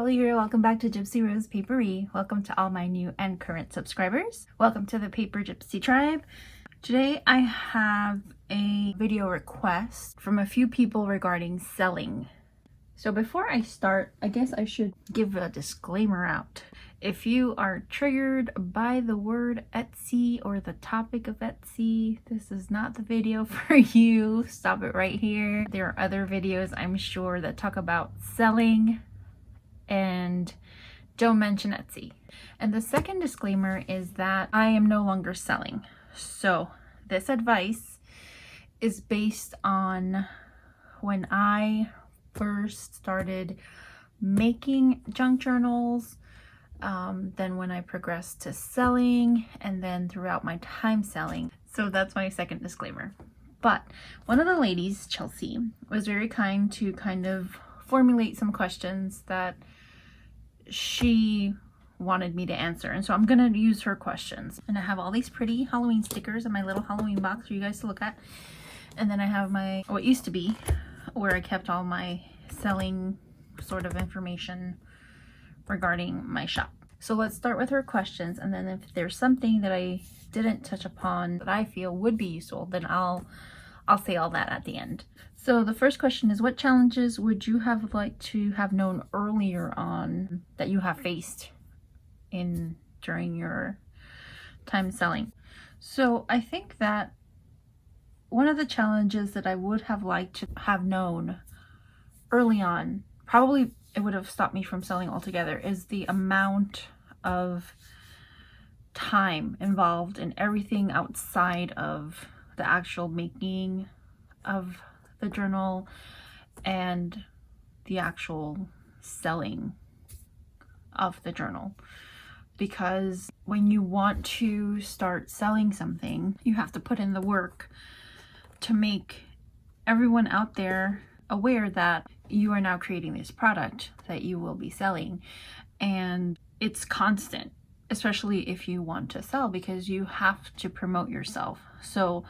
Holly here. Welcome back to gipsyrosepaperie. Welcome to all my new and current subscribers. Welcome to the Paper Gipsy Tribe. Today I have a video request from a few people regarding selling. So before I start, I guess I should give a disclaimer out. If you are triggered by the word Etsy or the topic of Etsy, this is not the video for you. Stop it right here. There are other videos, I'm sure, that talk about selling and don't mention Etsy. And the second disclaimer is that I am no longer selling. So this advice is based on when I first started making junk journals, then when I progressed to selling, and then throughout my time selling. So that's my second disclaimer. But one of the ladies, Chelsea, was very kind to kind of formulate some questions that she wanted me to answer, and so I'm gonna use her questions. And I have all these pretty Halloween stickers in my little Halloween box for you guys to look at, and then I have my what used to be where I kept all my selling sort of information regarding my shop. So let's start with her questions, and then if there's something that I didn't touch upon that I feel would be useful, then I'll say all that at the end. So the first question is, what challenges would you have liked to have known earlier on that you have faced during your time selling? So I think that one of the challenges that I would have liked to have known early on, probably it would have stopped me from selling altogether, is the amount of time involved in everything outside of the actual making of the journal and the actual selling of the journal. Because when you want to start selling something, you have to put in the work to make everyone out there aware that you are now creating this product that you will be selling. And it's constant, especially if you want to sell, because you have to promote yourself. So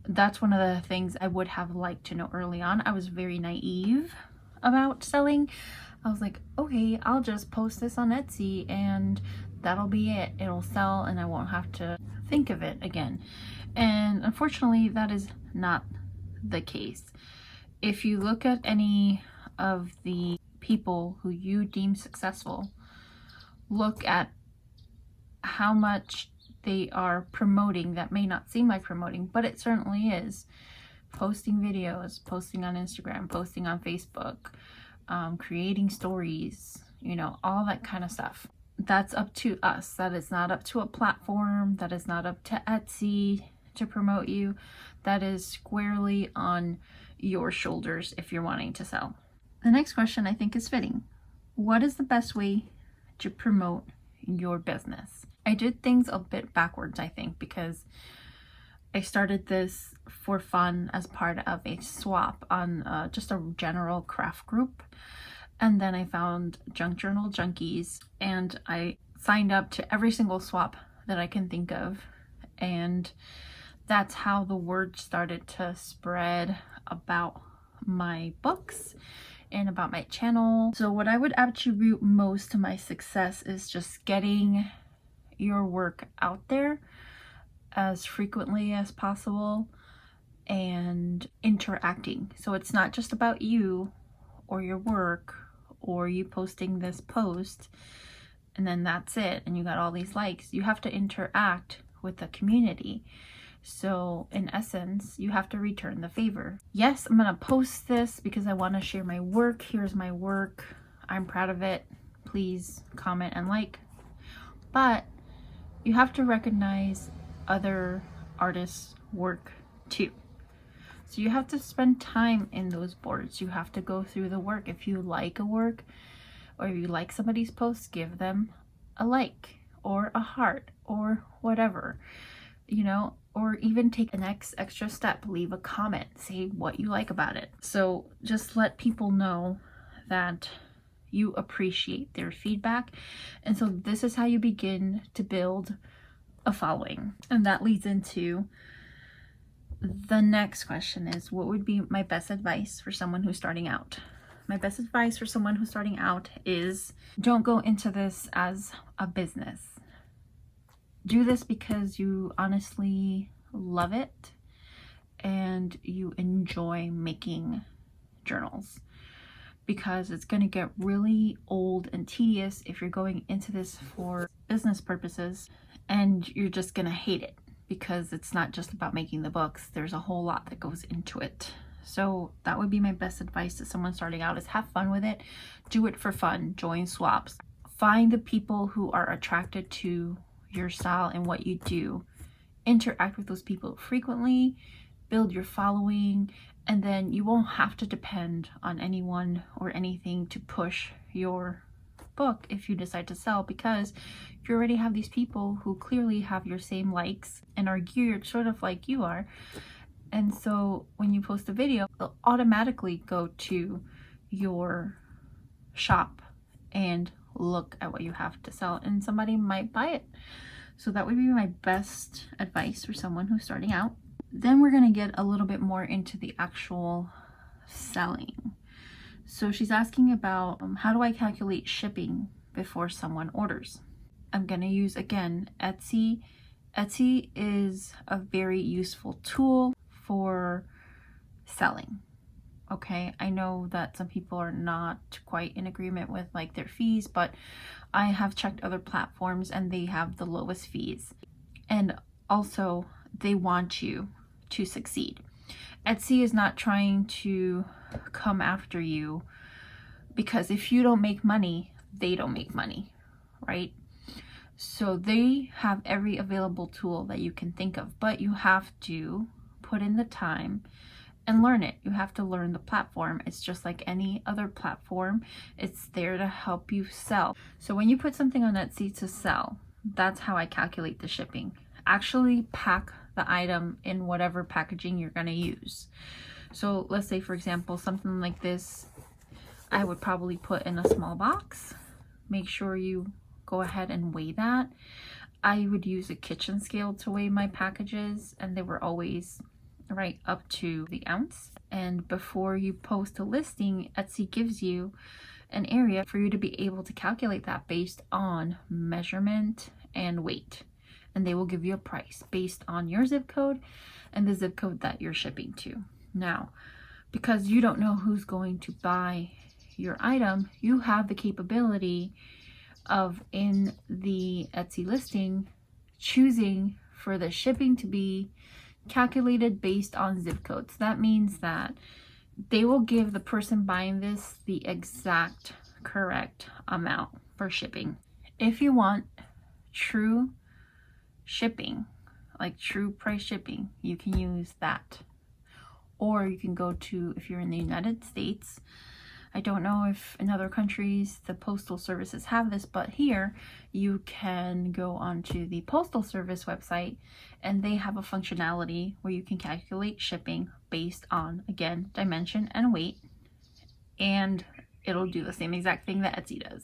that's one of the things I would have liked to know early on. I was very naive about selling. I was like, okay, I'll just post this on Etsy and that'll be it. It'll sell and I won't have to think of it again. And unfortunately, that is not the case. If you look at any of the people who you deem successful, look at how much they are promoting that may not seem like promoting, but it certainly is. Posting videos, posting on Instagram, posting on Facebook, creating stories, all that kind of stuff. That's up to us. That is not up to a platform. That is not up to Etsy to promote you. That is squarely on your shoulders if you're wanting to sell. The next question I think is fitting. What is the best way to promote your business? I did things a bit backwards, I think, because I started this for fun as part of a swap on just a general craft group. And then I found junk journal junkies and I signed up to every single swap that I can think of. And that's how the word started to spread about my books and about my channel. So what I would attribute most to my success is just getting your work out there as frequently as possible and interacting. So it's not just about you or your work or you posting this post and then that's it and you got all these likes. You have to interact with the community. So in essence, you have to return the favor. Yes, I'm gonna post this because I want to share my work. Here's my work. I'm proud of it. Please comment and like. But you have to recognize other artists' work too. So you have to spend time in those boards. You have to go through the work. If you like a work or if you like somebody's post, give them a like or a heart or whatever, or even take the next extra step. Leave a comment, say what you like about it. So just let people know that you appreciate their feedback. And so this is how you begin to build a following. And that leads into the next question is, what would be my best advice for someone who's starting out? my best advice for someone who's starting out is don't go into this as a business. Do this because you honestly love it and you enjoy making journals, because it's going to get really old and tedious if you're going into this for business purposes, and you're just going to hate it because it's not just about making the books. There's a whole lot that goes into it. So that would be my best advice to someone starting out, is have fun with it. Do it for fun. Join swaps. Find the people who are attracted to your style and what you do. Interact with those people frequently. Build your following, and then you won't have to depend on anyone or anything to push your book if you decide to sell, because you already have these people who clearly have your same likes and are geared sort of like you are. And so when you post a video, they'll automatically go to your shop and look at what you have to sell, and somebody might buy it. So that would be my best advice for someone who's starting out. Then we're going to get a little bit more into the actual selling. So she's asking about how do I calculate shipping before someone orders? I'm going to use, again, Etsy. Etsy is a very useful tool for selling. Okay, I know that some people are not quite in agreement with like their fees, but I have checked other platforms and they have the lowest fees. And also they want you to succeed. Etsy is not trying to come after you, because if you don't make money, they don't make money, right? So they have every available tool that you can think of, but you have to put in the time and learn it. You have to learn the platform. It's just like any other platform. It's there to help you sell. So when you put something on Etsy to sell, that's how I calculate the shipping. Actually pack the item in whatever packaging you're going to use. So let's say, for example, something like this, I would probably put in a small box. Make sure you go ahead and weigh that. I would use a kitchen scale to weigh my packages, and they were always right up to the ounce. And before you post a listing, Etsy gives you an area for you to be able to calculate that based on measurement and weight. And they will give you a price based on your zip code and the zip code that you're shipping to. Now, because you don't know who's going to buy your item, you have the capability of, in the Etsy listing, choosing for the shipping to be calculated based on zip codes. That means that they will give the person buying this the exact correct amount for shipping. If you want true shipping, like true price shipping, you can use that. Or you can go to, if you're in the United States, I don't know if in other countries the postal services have this, but here you can go onto the postal service website and they have a functionality where you can calculate shipping based on, again, dimension and weight, and it'll do the same exact thing that Etsy does,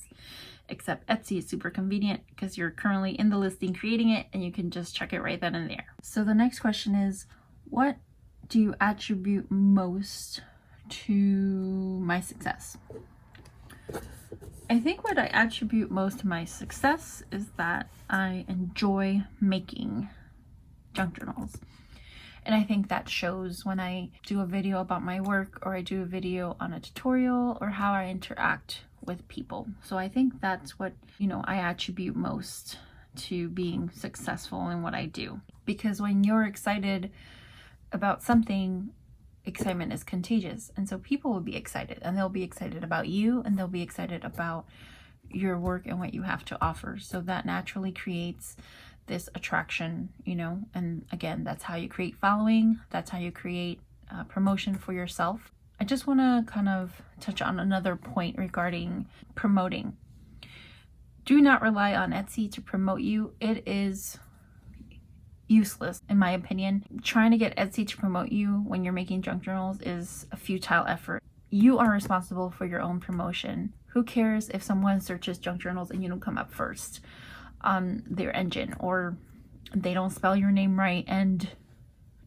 except Etsy is super convenient because you're currently in the listing creating it and you can just check it right then and there. So the next question is, what do you attribute most to my success? I think what I attribute most to my success is that I enjoy making junk journals. And I think that shows when I do a video about my work, or I do a video on a tutorial, or how I interact with people. So I think that's what, I attribute most to being successful in what I do. Because when you're excited about something, excitement is contagious, and so people will be excited, and they'll be excited about you, and they'll be excited about your work and what you have to offer. So that naturally creates this attraction, and again, that's how you create following. That's how you create promotion for yourself. I just want to kind of touch on another point regarding promoting. Do not rely on Etsy to promote you. It is useless, in my opinion. Trying to get Etsy to promote you when you're making junk journals is a futile effort. You are responsible for your own promotion. Who cares if someone searches junk journals and you don't come up first on their engine, or they don't spell your name right and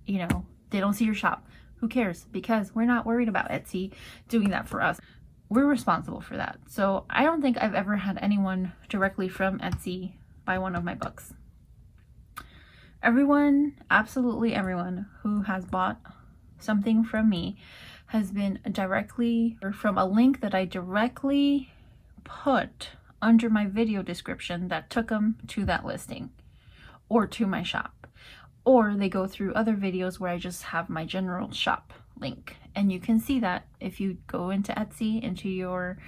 they don't see your shop? Who cares? Because we're not worried about Etsy doing that for us. we're responsible for that. So I don't think I've ever had anyone directly from Etsy buy one of my books. Everyone, absolutely everyone who has bought something from me has been directly or from a link that I directly put under my video description that took them to that listing or to my shop. Or they go through other videos where I just have my general shop link. And you can see that if you go into Etsy, into your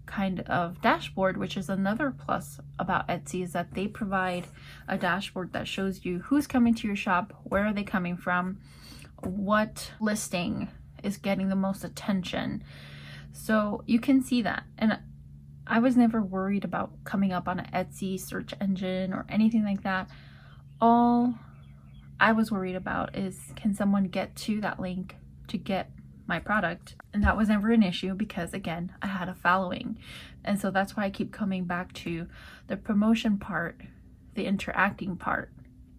kind of dashboard, which is another plus about Etsy, is that they provide a dashboard that shows you who's coming to your shop, where are they coming from, what listing is getting the most attention. So you can see that. And I was never worried about coming up on an Etsy search engine or anything like that. All I was worried about is, can someone get to that link to get my product? And that was never an issue because, again, I had a following. And so that's why I keep coming back to the promotion part, the interacting part,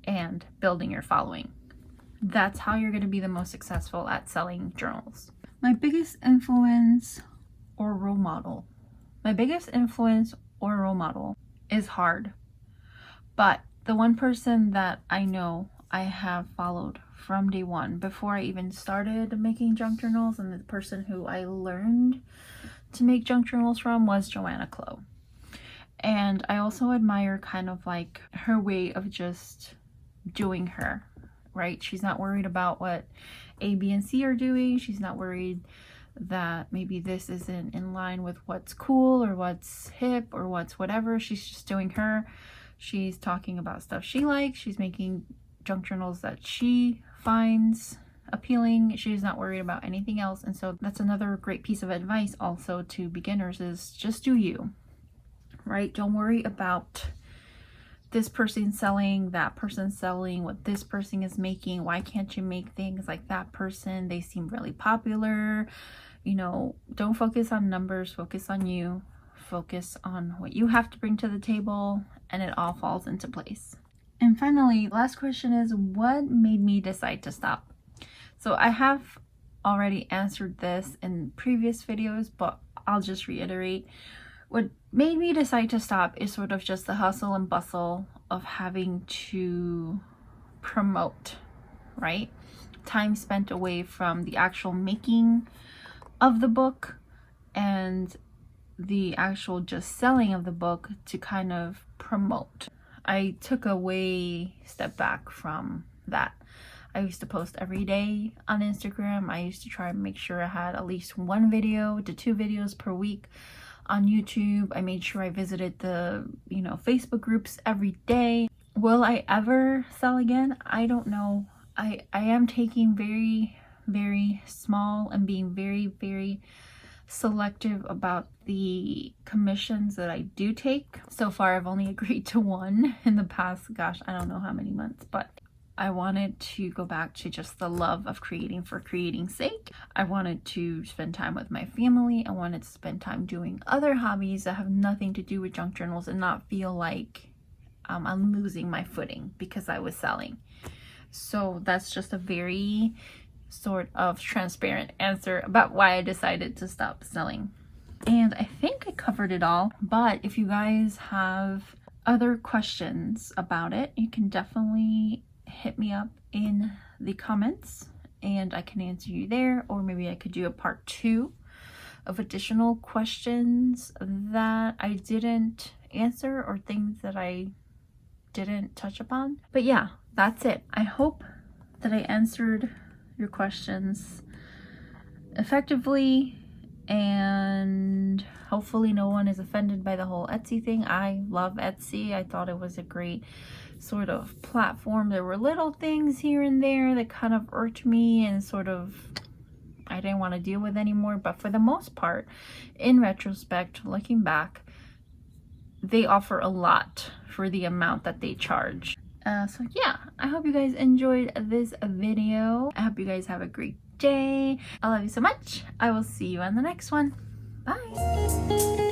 and building your following. That's how you're going to be the most successful at selling journals. My biggest influence or role model. My biggest influence or role model is hard. But the one person that I know I have followed from day one, before I even started making junk journals, and the person who I learned to make junk journals from was Joanna Clow. And I also admire kind of like her way of just doing her, right? She's not worried about what A, B, and C are doing. She's not worried that maybe this isn't in line with what's cool or what's hip or what's whatever. She's just doing her. She's talking about stuff she likes. She's making junk journals that she finds appealing. She's not worried about anything else. And so that's another great piece of advice also to beginners, is just do you, right? Don't worry about this person selling, that person selling, what this person is making. Why can't you make things like that person? They seem really popular. You know, don't focus on numbers, focus on you, focus on what you have to bring to the table, and it all falls into place. And finally, last question is, what made me decide to stop? So I have already answered this in previous videos, but I'll just reiterate. What made me decide to stop is sort of just the hustle and bustle of having to promote, right? Time spent away from the actual making of the book and the actual just selling of the book to kind of promote. I took a step back from that. I used to post every day on Instagram. I used to try and make sure I had at least 1 video to 2 videos per week on YouTube. I made sure I visited the, Facebook groups every day. Will I ever sell again? I don't know. I am taking very, very small and being very, very selective about the commissions that I do take. So far, I've only agreed to 1 in the past, I don't know how many months, but I wanted to go back to just the love of creating for creating's sake. I wanted to spend time with my family. I wanted to spend time doing other hobbies that have nothing to do with junk journals and not feel like I'm losing my footing because I was selling. So that's just a very sort of transparent answer about why I decided to stop selling. And I think I covered it all, but if you guys have other questions about it, you can definitely hit me up in the comments and I can answer you there, or maybe I could do a part 2 of additional questions that I didn't answer or things that I didn't touch upon. But yeah, that's it. I hope that I answered your questions effectively, and hopefully no one is offended by the whole Etsy thing. I love Etsy. I thought it was a great sort of platform. There were little things here and there that kind of irked me and sort of I didn't want to deal with anymore, but for the most part, in retrospect, looking back, they offer a lot for the amount that they charge. So yeah, I hope you guys enjoyed this video. I hope you guys have a great day. I love you so much. I will see you on the next one. Bye.